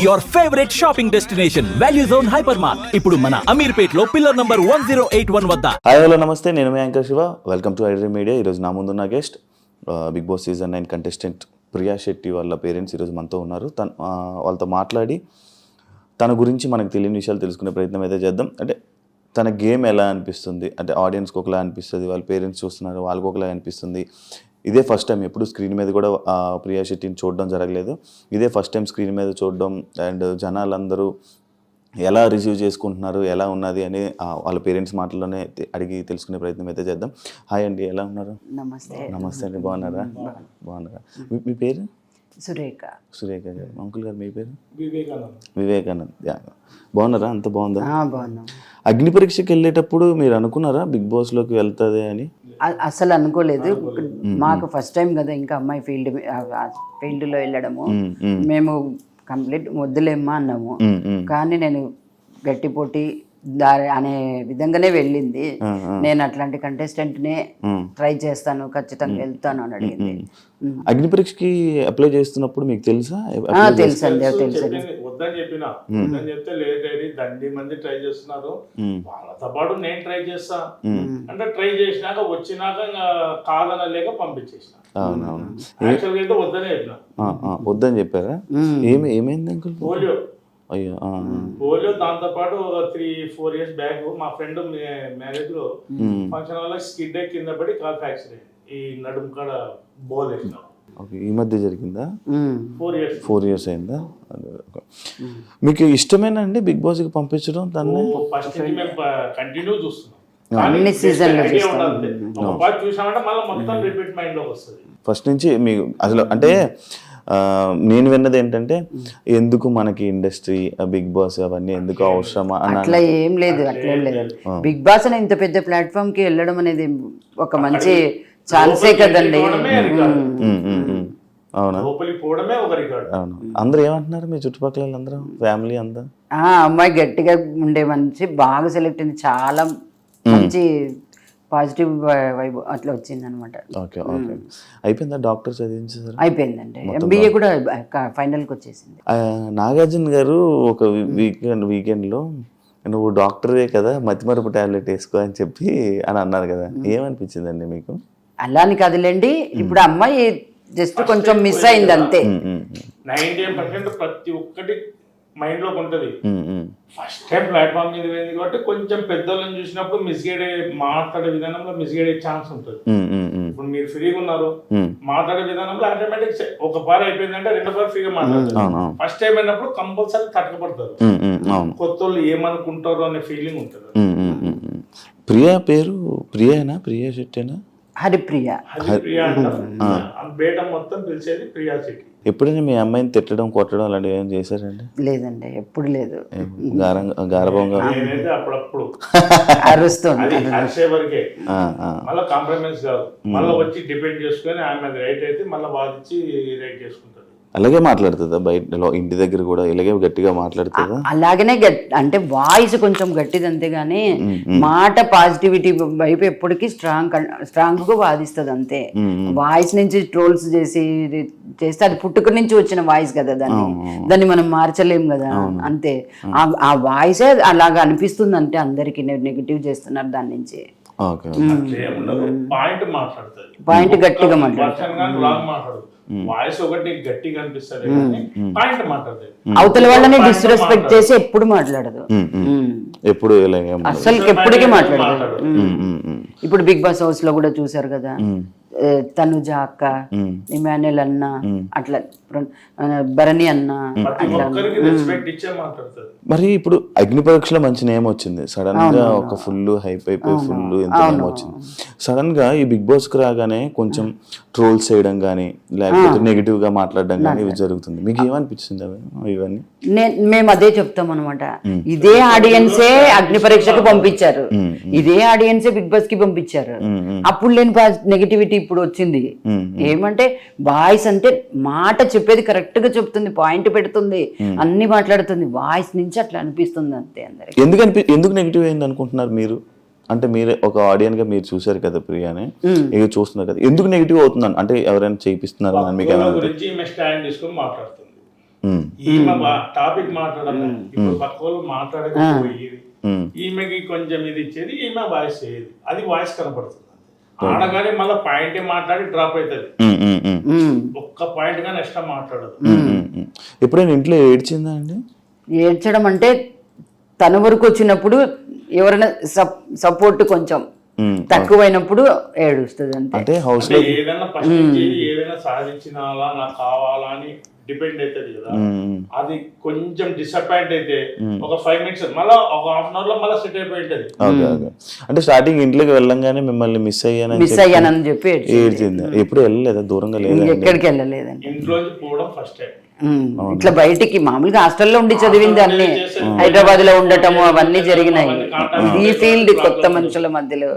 your favorite shopping destination, Value Zone Hypermart. ఇప్పుడు మన అమీర్పేట్లో pillar number 1081 వద్ద. హాయ్ హలో నమస్తే, నేను మీ anchor Shiva. Welcome to iDream media. ఈరోజు నా ముందున్న guest Bigg Boss season 9 contestant Priya Shetty వాళ్ళ పేరెంట్స్ ఈరోజు మనతో ఉన్నారు. వాళ్ళతో మాట్లాడి తన గురించి మనకు తెలియని విషయాలు తెలుసుకునే ప్రయత్నం అయితే చేద్దాం. అంటే తన గేమ్ ఎలా అనిపిస్తుంది, అంటే ఆడియన్స్కి ఒకలా అనిపిస్తుంది, వాళ్ళ పేరెంట్స్ చూస్తున్నారు వాళ్ళకి ఒకలా అనిపిస్తుంది. ఇదే ఫస్ట్ టైం, ఎప్పుడు స్క్రీన్ మీద కూడా ప్రియా శెట్టిని చూడడం జరగలేదు. ఇదే ఫస్ట్ టైం స్క్రీన్ మీద చూడడం అండ్ జనాలందరూ ఎలా రిసీవ్ చేసుకుంటున్నారు, ఎలా ఉన్నది అని వాళ్ళ పేరెంట్స్ మాటల్లోనే అడిగి తెలుసుకునే ప్రయత్నం అయితే చేద్దాం. హాయ్ అండి, ఎలా ఉన్నారు? నమస్తే. నమస్తే అండి, బాగున్నారా? బాగున్నారా? మీ పేరు? సురేఖ. సురేఖ గారు. అంకుల్ గారు మీ పేరు? వివేకానంద్. వివేకానంద్. బాగున్నారా? అంత బాగుందా? బాగున్నాం. అగ్ని పరీక్షకి వెళ్ళేటప్పుడు మీరు అనుకున్నారా బిగ్ బాస్లోకి వెళ్తుంది అని? అసలు అనుకోలేదు. మాకు ఫస్ట్ టైం కదా, ఇంకా అమ్మాయి ఫీల్డ్లో వెళ్ళడము. మేము కంప్లీట్ వద్దులేమ్మా అన్నాము. కానీ నేను గట్టి పోటీ దారి అనే విధంగానే వెళ్ళింది. నేను అట్లాంటి కంటెస్టెంట్నే ట్రై చేస్తాను, ఖచ్చితంగా వెళ్తాను అని అడిగింది. అగ్ని పరీక్షకి అప్లై చేస్తున్నప్పుడు మీకు తెలుసా? తెలుసండి, తెలుసు. వద్దని చెప్పిన వద్దని చెప్తే లేదు, దండి మంది ట్రై చేస్తున్నారు, వాళ్ళతో పాటు నేను ట్రై చేస్తా అంటే ట్రై చేసినాక వచ్చినాక కాదనలేక పంపించేసిన. అవునవును, యాక్చువల్గా అయితే వద్దని చెప్పిన. వద్దని చెప్పారా? ఏమైంది అంకుల్? పోలియో. అయ్యో. పోలియో. దాంతో పాటు 3-4 years బ్యాక్ మా ఫ్రెండ్ మ్యారేజ్ లో ఫంక్షన్ వల్ల స్కిడ్ కింద పడి కాల్ ఫ్రాక్చర్ అయింది. ఈ నడుము కాడ బోల్ వేసిన. ఈ మధ్య జరిగిందా? 4 years అయిందా? మీకు ఇష్టమేనా అండి బిగ్ బాస్ కి పంపించడం? దాన్ని ఫస్ట్ నుంచి మేము కంటిన్యూ చూస్తున్నాం. అన్ని సీజన్లు చూసామంటే మళ్ళీ మొత్తం రిపీట్ మైండ్ లోకి వస్తుంది. ఫస్ట్ నుంచి మీకు అసలు అంటే నేను విన్నది ఏంటంటే, ఎందుకు మనకి ఇండస్ట్రీ, బిగ్ బాస్ అవన్నీ ఎందుకు అవసరమా అని. అట్లా ఏం లేదు, అట్లా ఏం లేదు. బిగ్ బాస్ అని ఇంత పెద్ద ప్లాట్ఫామ్ కి వెళ్ళడం అనేది ఒక మంచి ఛాన్సే కదండి. అవునా? అవును. అందరూ ఏమంటున్నారు మీ చుట్టుపక్కల అందరూ, ఫ్యామిలీ అంతా? అమ్మాయి గట్టిగా ఉండే మంచి బాగా సెలెక్ట్ అయింది, చాలా మంచి పాజిటివ్ వైబ్ అట్లా వచ్చింది అనమాట. Okay okay. అయిపోయిందా డాక్టర్ చదివించారు? అయిపోయిందండి. MBA కూడా ఫైనల్కి వచ్చేసింది. నాగార్జున గారు ఒక వీకెండ్లో నువ్వు డాక్టరే కదా, మతిమరుపు టాబ్లెట్ వేసుకో అని చెప్పి అని అన్నారు కదా, ఏమనిపించిందండి మీకు? అలా అని కదలండి, ఇప్పుడు అమ్మాయి జస్ట్ కొంచెం మిస్ అయింది అంతే. 90% ప్రతి ఒక్కటి మైండ్ లోకి ఉంటది. ఫస్ట్ టైం ప్లాట్ఫామ్ మీద పోయింది కాబట్టి కొంచెం పెద్దోళ్ళని చూసినప్పుడు మిస్గైడ్ మాట్లాడే విధానంలో మిస్గైడ్ అయ్యే ఛాన్స్ ఉంటుంది. ఇప్పుడు మీరు ఫ్రీగా ఉన్నారు, మాట్లాడే విధానంలో ఆటోమేటిక్ ఒక పార్ అయిపోయిందంటే రెండో పార్ ఫ్రీగా మాట్లాడతారు. ఫస్ట్ టైం అయినప్పుడు కంపల్సరీ తట్టకపడతారు. కొత్త వాళ్ళు ఏమనుకుంటారు అనే ఫీలింగ్ ఉంటుంది. ప్రియా పేరు ప్రియానా? ప్రియా శెట్టేనా? హరిప్రియ. హరిప్రియ అంటారు. బేట మొత్తం పిలిచేది ప్రియా శెట్టి. ఎప్పుడైనా మీ అమ్మాయిని తిట్టడం, కొట్టడం అలాంటివి ఏం చేశారండి? లేదండి, ఎప్పుడు లేదు. గారభంగా అప్పుడప్పుడు అరుస్తుంది, అరిసే వరకే. మళ్ళీ కాంప్రమైజ్ కాదు, మళ్ళీ వచ్చి డిపెండ్ చేసుకుని ఆమె రైట్ అయితే మళ్ళీ వాదించి రైట్ చేసుకుంటారు. అలాగే మాట్లాడుతుందా బయట, ఇంటి దగ్గర కూడా ఇలాగే గట్టిగా మాట్లాడుతుందా? అలాగనే అంటే వాయిస్ కొంచెం గట్టిది అంతేగాని మాట పాజిటివిటీ వైపు ఎప్పటికీ స్ట్రాంగ్ గా వాదిస్తుంది అంతే. వాయిస్ నుంచి ట్రోల్స్ చేస్తే అది పుట్టుక నుంచి వచ్చిన వాయిస్ కదా, దాన్ని మనం మార్చలేం కదా, అంతే. ఆ వాయిసే అలాగా అనిపిస్తుంది అంటే అందరికి నెగిటివ్ చేస్తున్నారు దాని నుంచి. పాయింట్ గట్టిగా మాట్లాడుతుంది. వాయిస్ ఒకటి గట్టిగా అనిపిస్తుంది, పాయింట్ మాట్లాడదు. అవతల వాళ్ళని డిస్రెస్పెక్ట్ చేసి ఎప్పుడు మాట్లాడదు, ఎప్పుడు అసలు ఎప్పటికీ మాట్లాడదు. ఇప్పుడు బిగ్ బాస్ హౌస్ లో కూడా చూసారు కదా, తనుజ అక్క, ఇమాన్యుల్ అన్న, అట్లా భరణి అన్న. మరి ఇప్పుడు అగ్ని పరీక్షలో మంచి నేమ్ వచ్చింది, సడన్ గా ఒక ఫుల్ హైప్ అయిపోయి ఫుల్ ఎంత నేమ్ వచ్చింది. సడన్ గా ఈ బిగ్ బాస్ కి రాగానే కొంచెం ట్రోల్స్ చేయడం కానీ లేకపోతే నెగిటివ్ గా మాట్లాడడం కానీ ఇవి జరుగుతుంది. మీకు ఏమనిపించింది ఇవన్నీ? మేము అదే చెప్తాం అనమాట. ఇదే ఆడియన్సే అగ్ని పరీక్షకు పంపించారు, ఇదే ఆడియన్సే బిగ్ బాస్ కి పంపించారు. అప్పుడు లేని నెగిటివిటీ ఇప్పుడు వచ్చింది. ఏమంటే వాయిస్ అంటే మాట చెప్పేది కరెక్ట్ గా చెప్తుంది, పాయింట్ పెడుతుంది, అన్ని మాట్లాడుతుంది. వాయిస్ నుంచి అట్లా అనిపిస్తుంది అంతే అందరికి. ఎందుకు నెగిటివ్ అయింది అనుకుంటున్నారు మీరు? అంటే మీరే ఒక ఆడియన్ గా మీరు చూసారు కదా ప్రియాని, ఇక చూస్తున్నారు కదా, ఎందుకు నెగిటివ్ అవుతుందని? అంటే ఎవరైనా చేయిస్తున్నారు? ఈమె టాపిక్ మాట్లాడాలి, ఇప్పుడు పక్క వాళ్ళు మాట్లాడకపోయేది, ఈమెకి కొంచెం ఇది ఇచ్చేది, ఈమె వాయిస్ చేయదు, అది వాయిస్ కనపడుతుంది. ఆడగానే మళ్ళీ పాయింట్ మాట్లాడి డ్రాప్ అవుతుంది, ఒక్క పాయింట్ గా నెక్స్ట్ మాట్లాడదు. ఎప్పుడైనా ఇంట్లో ఏడ్చిందా అండి? ఏడ్చడం అంటే తన వరకు వచ్చినప్పుడు ఎవరైనా సపోర్ట్ కొంచెం తక్కువైనప్పుడు ఏడుస్తుంది అంతే. అంటే హౌస్ అంటే ఏదైనా ఫస్ట్ నుంచి ఏదైనా సాధించినాలా నాకు కావాలా అని డిపెండ్ అవుతుంది కదా, అది కొంచెం డిసప్పాయింట్ అయితే ఒక 5 minutes మళ్ళీ ఒక ½ hour లో మళ్ళీ సెట్ అయిపోయింటది. అంటే స్టార్టింగ్ ఇంట్లోకి వెళ్ళంగానే మిమ్మల్ని మిస్ అయ్యానని చెప్పి ఏడ్చింది. ఎప్పుడు వెళ్ళలేదా? దూరంగా లేదా? ఎక్కడికి వెళ్ళలేదండి. ఇంట్లోంచి పోవడం ఫస్ట్ టైం. ఇట్లా బయటికి మామూలుగా హాస్టల్లో ఉండి చదివింది అన్ని హైదరాబాద్ లో ఉండటము అవన్నీ జరిగినాయి. ఈ ఫీల్డ్ కొత్త మనుషుల మధ్యలో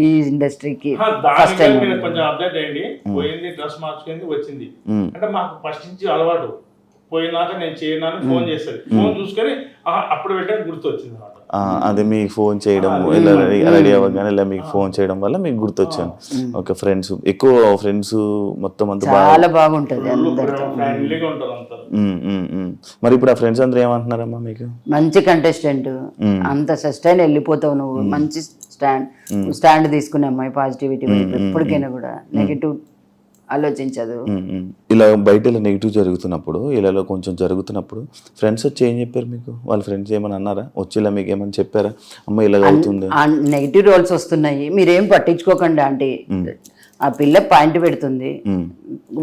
ఈ ఇండస్ట్రీకి ఫస్ట్ టైం. కొంచెం అప్డేట్ అయ్యింది, పోయింది, డ్రెస్ మార్చుకుంది, వచ్చింది. అంటే మాకు ఫస్ట్ నుంచి అలవాటు, పోయినాక నేను చేయనాను ఫోన్ చేస్తుంది, ఫోన్ చూసుకొని అప్పుడు పెట్టాను గుర్తు వచ్చింది అనమాట. అదే మీకు ఫోన్ చేయడం, ఇలా రెడీ అవ్వగానే ఇలా మీకు ఫోన్ చేయడం వల్ల మీకు గుర్తొచ్చాను. ఓకే, ఫ్రెండ్స్ ఎక్కువ ఫ్రెండ్స్ మొత్తం అంతా చాలా బాగుంటది, ఫ్రెండ్లీగా ఉంటారు అంతా. మరి ఇప్పుడు ఆ ఫ్రెండ్స్ అందరూ ఏమంటున్నారమ్మా మీకు? మంచి కంటెస్టెంట్, అంత సస్టైన్ వెళ్ళిపోతావు నువ్వు, మంచి స్టాండ్ తీసుకునే అమ్మాయి, పాజిటివిటీ ఎప్పటికైనా కూడా నెగిటివ్ ఆలోచించదు. ఇలా బయట ఇలా నెగిటివ్ జరుగుతున్నప్పుడు, ఇలా కొంచెం జరుగుతున్నప్పుడు ఫ్రెండ్స్ వచ్చి ఏం చెప్పారు మీకు? వాళ్ళ ఫ్రెండ్స్ ఏమని అన్నారా? వచ్చి ఇలా మీకు ఏమని చెప్పారా? అమ్మ ఇలా అవుతుంది, నెగిటివ్ రోల్స్ వస్తున్నాయి, మీరేం పట్టించుకోకండి ఆంటీ, ఆ పిల్ల పాయింట్ పెడుతుంది,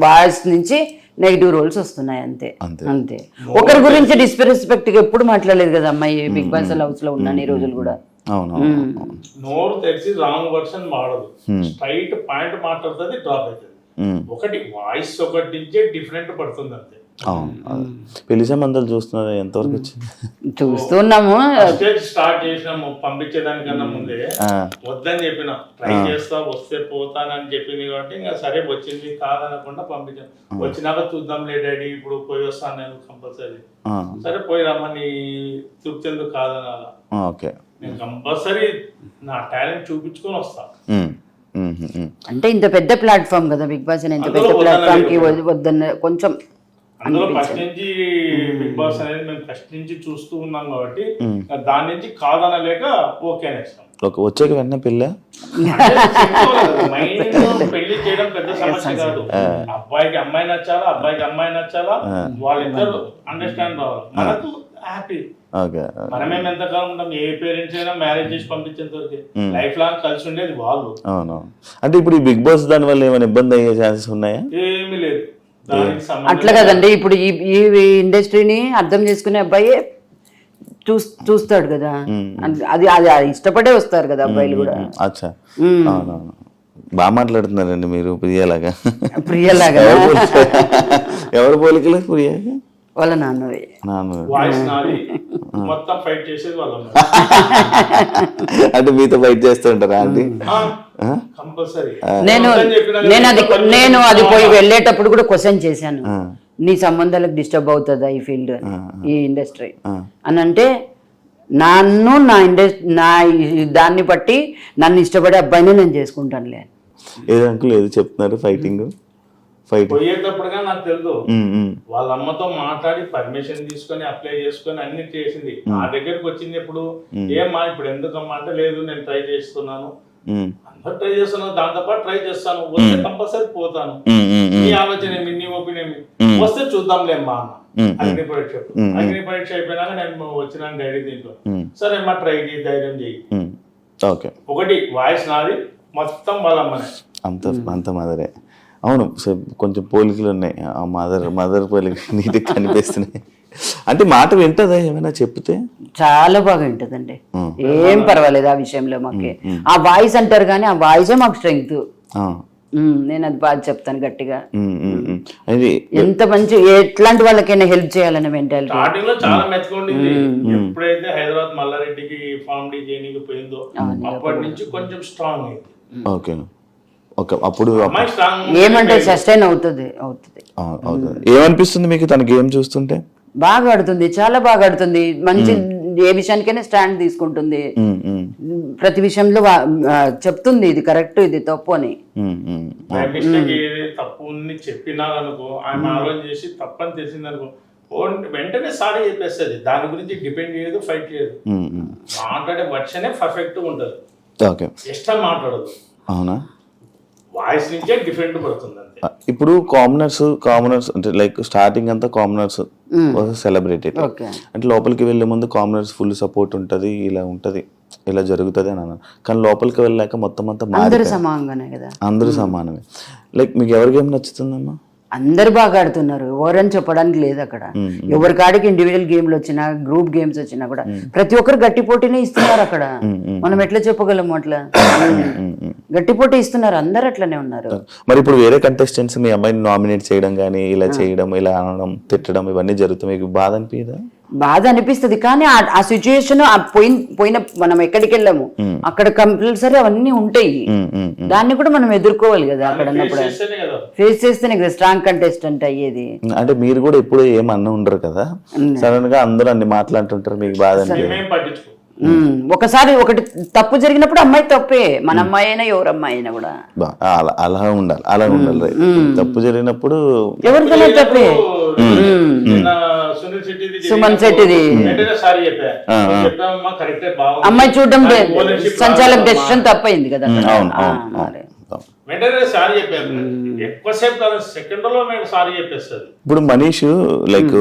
వాయిస్ నుంచి నెగిటివ్ రోల్స్ వస్తున్నాయి అంతే అంతే. ఒకరి గురించి డిస్రెస్పెక్ట్ ఎప్పుడు మాట్లాడలేదు కదా అమ్మాయి, బిగ్ బాస్ హౌస్ లో ఉన్నాను ఈ రోజులు కూడా. నోరు తెరిచి రాంగ్ వర్షన్ వాడదు, స్ట్రైట్ పాయింట్ మాట్లాడుతుంది, డ్రాప్ అవుతుంది. ఒకటి వాయిస్ ఒకటి నుంచే డిఫరెంట్ పడుతుంది అంతే. పెళ్లి సంబంధాలు చూస్తున్నారు, ఎంతవరకు వచ్చింది? చూస్తున్నాము, స్టార్ట్ చేసినాము. పంపించేదానికన్నా ముందే వద్దని చెప్పిన, ట్రై చేస్తా, వస్తే పోతానని చెప్పింది కాబట్టి ఇంకా సరే వచ్చింది కాదనకుండా పంపించాను. వచ్చినాక చూద్దాం లే డాడీ, ఇప్పుడు పోయి వస్తాను నేను కంపల్సరీ. సరే పోయి రమ్మని, తృప్తి ఎందుకు కాదనాలా, నేను కంపల్సరీ నా టాలెంట్ చూపించుకొని వస్తా. అంటే ఇంత పెద్ద ప్లాట్ఫామ్ కదా బిగ్ బాస్, ఇంత పెద్ద ప్లాట్ఫామ్ కి వద్దన్న కొంచెం. అందులో ఫస్ట్ నుంచి బిగ్ బాస్ అనేది మేము ఫస్ట్ నుంచి చూస్తూ ఉన్నాం కాబట్టి దాని నుంచి కాదనలేక ఓకే అనేస్తాం. వచ్చాక వెంటనే పెళ్ళి పెళ్లి చేయడం పెద్ద సమస్య కాదు. అబ్బాయికి అమ్మాయి నచ్చాలా, అబ్బాయికి అమ్మాయి నచ్చాలా, వాళ్ళిద్దరు అండర్స్టాండ్ రావాలి, మనకు హ్యాపీ. మనమేం ఎంతకాలం ఉంటాం, ఏ పేరెంట్స్ అయినా మ్యారేజ్ చేసి పంపించేంత వరకు లైఫ్ లాంగ్ కలిసి ఉండేది వాళ్ళు. అంటే ఇప్పుడు ఈ బిగ్ బాస్ దాని వల్ల ఏమైనా ఇబ్బంది అయ్యే ఛాన్సెస్ ఉన్నాయా? ఏమీ లేదు, అట్లా కదండి. ఇప్పుడు ఈ ఇండస్ట్రీని అర్థం చేసుకునే అబ్బాయి చూస్తాడు కదా, అది అది ఇష్టపడే వస్తారు కదా అబ్బాయిలు కూడా. అచ్చా, బాగా మాట్లాడుతున్నారండి మీరు. ప్రియలాగా ఎవరు పోలికలు? ప్రియ వాళ్ళ నాన్నవి. అంటే మీతో ఫైట్ చేస్తుంటారా అండి? నేను అది పోయి వెళ్ళేటప్పుడు కూడా క్వశ్చన్ చేశాను, నీ సంబంధాలకు డిస్టర్బ్ అవుతుందా ఈ ఫీల్డ్, ఈ ఇండస్ట్రీ అని. అంటే నన్ను నా దాన్ని బట్టి నన్ను ఇష్టపడే అబ్బాయిని నేను చేసుకుంటానులే. ఏదో అంకుల్ ఏదో చెప్తున్నారు, ఫైటింగ్ పోయేటప్పుడుగా నాకు తెలుసు, వాళ్ళ అమ్మతో మాట్లాడి పర్మిషన్ తీసుకొని అప్లై చేసుకొని అన్ని చేసింది. నా దగ్గరకు వచ్చింది ఎప్పుడు, ఏమ్మా ఇప్పుడు ఎందుకమ్మా అంటే, లేదు నేను ట్రై చేస్తున్నాను, అందరు ట్రై చేస్తున్నాను, దాంతో పాటు ట్రై చేస్తాను, వస్తే కంపల్సరీ పోతాను, నీ ఆలోచన ఏమి, నీ ఒపీనియన్ వస్తే చూద్దాంలేమ్మా అన్న. అగ్ని పరీక్ష అయిపోయినాక నేను వచ్చినాను డాడీ దీంట్లో. సరే అమ్మా ట్రై చేయి, ధైర్యం చేయి. ఒకటి వాయిస్ నాది, మొత్తం వాళ్ళ అమ్మనే, అంత మదరే. అవును, కొంచెం పోలికలు ఉన్నాయి, ఆ మదర్ పోలిక నీటికి కనిపిస్తున్నాయి. అంటే మాట వింటదా ఏమైనా చెప్తే? చాలా బాగా వింటదండి, ఏం పర్వాలేదు ఆ విషయంలో. మాకే ఆ వాయిస్ అంటారు కానీ ఆ వాయిసే మాకు స్ట్రెంగ్త్. నేను అది బాగా చెప్తాను గట్టిగా. ఎంత మంచి ఎట్లాంటి వాళ్ళకైనా హెల్ప్ చేయాలనే మెంటాలిటీ. స్టార్టింగ్ లో చాలా మెచ్చుకోండింది. ఎప్పుడైతే హైదరాబాద్ మల్లారెడ్డికి ఫార్మ్ డి చేయడానికి పోయిందో అప్పటి నుంచి కొంచెం స్ట్రాంగ్ అయింది. ఓకే, అప్పుడు ఏమంటే సస్టైన్ అవుతుంది. ఏమనిపిస్తుంది మీకు తన గేమ్ చూస్తుంటే? బాగా ఆడుతుంది, చాలా బాగా ఆడుతుంది. మంచి ఏ విషయానికైనా స్టాండ్ తీసుకుంటుంది, ప్రతి విషయంలో చెప్తుంది ఇది కరెక్ట్ ఇది తప్పు అని. తప్పు చెప్పినారనుకో, ఆయన ఆలోచన చేసి తప్పని తెలిసిందనుకో, వెంటనే సారీ చెప్పేస్తుంది, దాని గురించి డిపెండ్ చేయదు, ఫైట్ చేయదు, మాట్లాడే వర్షనే పర్ఫెక్ట్ ఉంటుంది, ఓకే, ఎక్స్ట్రా మాట్లాడదు, అవునా? వాయిస్ నుంచే డిఫరెంట్ పడుతుంది అంతే. ఇప్పుడు కామనర్స్ అంటే లైక్ స్టార్టింగ్ అంతా కామనర్స్ సెలబ్రిటీ, ఓకే. అంటే లోపలికి వెళ్ళే ముందు కామనర్స్ ఫుల్ సపోర్ట్ ఉంటుంది, ఇలా ఉంటుంది, ఇలా జరుగుతుంది అని అన్నాను. కానీ లోపలికి వెళ్ళాక మొత్తం అంతా అందరూ మారిపోయింది. సమానంగానే కదా, అందరూ సమానమే. లైక్ మీకు ఎవరి గేమ్ నచ్చుతుందమ్మా? అందరు బాగా ఆడుతున్నారు, ఎవరని చెప్పడానికి లేదు అక్కడ. ఎవరి కాడికి ఇండివిజువల్ గేమ్లు వచ్చినా, గ్రూప్ గేమ్స్ వచ్చినా కూడా ప్రతి ఒక్కరు గట్టి పోటీనే ఇస్తున్నారు అక్కడ. మనం ఎట్లా చెప్పగలము అట్లా? గట్టి పోటీ ఇస్తున్నారు, అందరు అట్లనే ఉన్నారు. మరి ఇప్పుడు వేరే కంటెస్టెంట్స్ మీ అమ్మాయిని నామినేట్ చేయడం కానీ, ఇలా చేయడం, ఇలా అనడం, తిట్టడం, ఇవన్నీ జరుగుతాయి, మీకు బాధ అనిపించదా? బాధ అనిపిస్తుంది, కానీ ఆ సిచ్యుయేషన్ పోయిన మనం ఎక్కడికి వెళ్ళాము అక్కడ కంపల్సరీ అవన్నీ ఉంటాయి, దాన్ని కూడా మనం ఎదుర్కోవాలి కదా. అక్కడ ఉన్నప్పుడు చేస్తేనే కదా ఫేస్ చేస్తేనే కదా స్ట్రాంగ్ కంటెస్టెంట్ అయ్యేది. అంటే మీరు కూడా ఎప్పుడు ఏమన్నా ఉండరు కదా, సడన్ గా అందరూ అన్ని మాట్లాడుతుంటారు, మీకు బాధ అనిపించదు? మేమేం పట్టించుకో. ఒకసారి ఒకటి తప్పు జరిగినప్పుడు అమ్మాయి తప్పే, మన అమ్మాయి అయినా ఎవరు అమ్మాయి అయినా కూడా అలా ఉండాలి రైట్. తప్పు జరిగినప్పుడు ఎవరికైనా తప్పే. నిన్న సునీల్ శెట్టిది సుమన్ శెట్టిది వెంటనే సారీ చెప్పామమ్మా, కరెక్టే, బాగుంది, అమ్మాయి చూడడం ownership సంచాలక డెసిషన్ తప్పైంది కదా అక్కడ. అవును ఆ, అవును మరి. వెంటనే సారీ చెప్పారు. ఎక్కువసేపు కాదు, సెకండ్లో మేము సారీ చెప్పేస్తుంది. ఇప్పుడు మనీష్ లైక్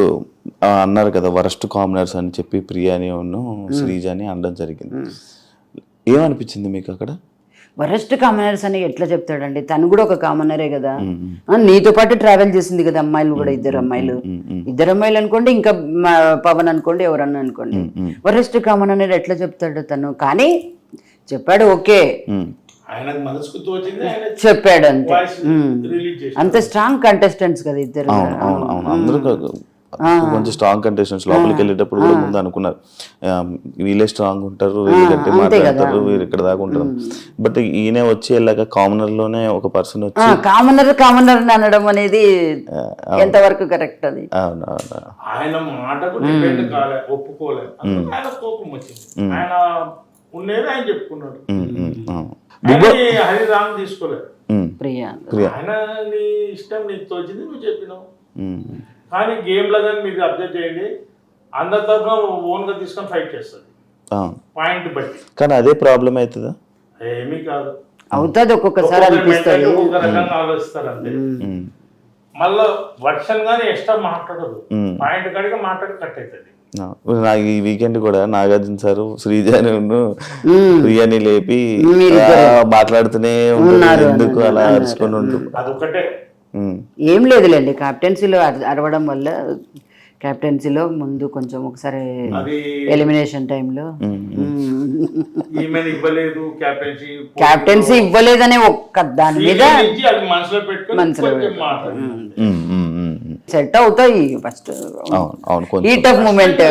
అన్నారు కదా వరస్ట్ కామనర్స్ అని చెప్పి ప్రియాని శ్రీజాని అనడం జరిగింది. ఏమనిపించింది మీకు అక్కడ? వరస్ట్ కామనర్స్ అని ఎట్లా చెప్తాడండి, తను కూడా ఒక కామనరే కదా. నీతో పాటు ట్రావెల్ చేసింది కదా అమ్మాయిలు కూడా, ఇద్దరు అమ్మాయిలు అనుకోండి, ఇంకా పవన్ అనుకోండి, ఎవరన్నా అనుకోండి. వరస్ట్ కామన్ అనేది ఎట్లా చెప్తాడు తను? కానీ చెప్పాడు, ఓకే, ఆయనకు మనసుకు తోచింది ఆయన చెప్పాడు అంతే. వాయిస్ రిలీజ్ చేసి అంత స్ట్రాంగ్ కంటెస్టెంట్స్ కదా ఇద్దరు. అవును అందరూ కొంచెం స్ట్రాంగ్ కంటెస్టెంట్స్ లోపలికి వెళ్ళేటప్పుడు కూడా ముందు అనుకున్నారు వీళ్ళే స్ట్రాంగ్ ఉంటారు, వీళ్ళు గట్టి మాట్లాడతారు, వీరు ఇక్కడ దాకా ఉంటారు. బట్ ఈయన వచ్చి వెళ్ళాక కామనర్ లోనే ఒక పర్సన్ వచ్చి కామనర్ అనడం అనేది ఎంతవరకు కరెక్ట్? అది అవునవును, ఆయన మాటకు డిపెండ్ కాలే, ఒప్పుకోలే, అందుకు ఆయన కోపం వచ్చింది. ఆయన ఉండేది ఆయన చెప్పుకున్నాడు, హరి రాంగ్ తీసుకోలేదు. ప్రియా ఆయన నీ ఇష్టం, నీకు తోచింది నువ్వు చెప్పినావు. కానీ గేమ్ లో కానీ మీరు అబ్జర్వ్ చేయండి, అందరి తరఫున ఓన్ గా తీసుకొని ఫైట్ చేస్తుంది పాయింట్ బట్టి. కానీ అదే ప్రాబ్లం అవుతుందా? ఏమీ కాదు, అవుతుంది, ఒక్కొక్కసారి అనిపిస్తుంది. ఒక రకంగా ఆలోచిస్తారు అంతే. మళ్ళా వర్షన్ గానీ ఎక్స్ట్రా మాట్లాడదు, పాయింట్ కాడిగా మాట్లాడి కట్ అవుతుంది. నాకు ఈ వీకెండ్ కూడా నాగార్జున సార్ శ్రీజాని ప్రియాని లేపి మాట్లాడుతూనే ఉంటారు, ఎందుకు అలా అరుచుకొని ఉండు. అదొకటే, ఏం లేదులేండి, కెప్టెన్సీలో అరవడం వల్ల. కెప్టెన్సీలో ముందు కొంచెం ఒకసారి ఎలిమినేషన్ టైంలో కెప్టెన్సీ ఇవ్వలేదనే ఒక్క దాని మీద సెట్ అవుతాయి ఫస్ట్ హీట్ ఆఫ్ మూమెంట్.